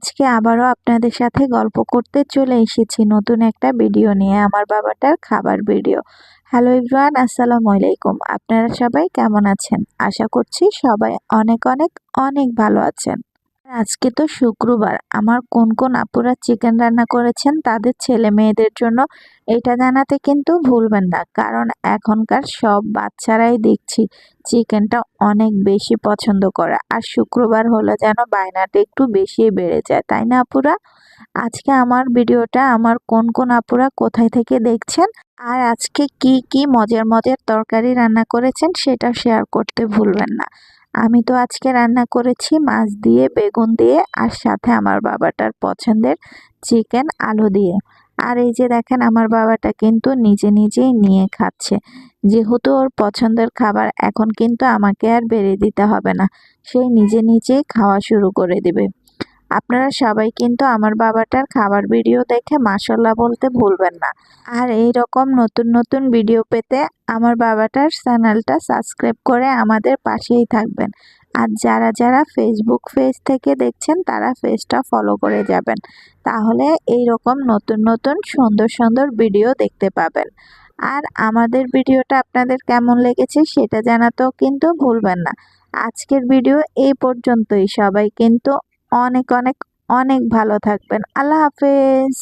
আজকে আবারও আপনাদের সাথে গল্প করতে চলে এসেছি নতুন একটা ভিডিও নিয়ে, আমার বাবাটার খাবার ভিডিও। হ্যালো এভরিওয়ান, আসসালামু আলাইকুম। আপনারা সবাই কেমন আছেন? আশা করছি সবাই অনেক অনেক অনেক ভালো আছেন। আজকে তো শুক্রবার, আমার কোন কোন আপুরা চিকেন রান্না করেছেন তাদের ছেলে মেয়েদের জন্য এটা জানাতে কিন্তু ভুলবেন না, কারণ এখনকার সব বাচ্চারাই দেখছি চিকেনটা অনেক বেশি পছন্দ করে। আর শুক্রবার হলে যেন বায়নাটা একটু বেশি বেড়ে যায়, তাই না আপুরা? আজকে আমার ভিডিওটা আমার কোন কোন আপুরা কোথায় থেকে দেখছেন আর আজকে কি কি মজার মজার তরকারি রান্না করেছেন সেটা শেয়ার করতে ভুলবেন না। আমি তো আজকে রান্না করেছি মাছ দিয়ে, বেগুন দিয়ে, আর সাথে আমার বাবাটার পছন্দের চিকেন আলু দিয়ে। আর এই যে দেখেন, আমার বাবাটা কিন্তু নিজে নিজেই নিয়ে খাচ্ছে, যেহেতু ওর পছন্দের খাবার, এখন কিন্তু আমাকে আর বেড়ে দিতে হবে না, সে নিজে নিজেই খাওয়া শুরু করে দেবে। আপনারা সবাই কিন্তু আমার বাবাটার খাবার ভিডিও দেখে মাশাআল্লাহ বলতে ভুলবেন না। আর এই রকম নতুন নতুন ভিডিও পেতে আমার বাবাটার চ্যানেলটা সাবস্ক্রাইব করে আমাদের পাশেই থাকবেন। আর যারা যারা ফেসবুক পেজ থেকে দেখছেন তারা পেজটা ফলো করে যাবেন, তাহলে এই রকম নতুন নতুন সুন্দর সুন্দর ভিডিও দেখতে পাবেন। আর আমাদের ভিডিওটা আপনাদের কেমন লেগেছে সেটা জানাতেও কিন্তু ভুলবেন না। আজকের ভিডিও এই পর্যন্তই। সবাই কিন্তু অনেক অনেক অনেক ভালো থাকবেন। আল্লাহ হাফেজ।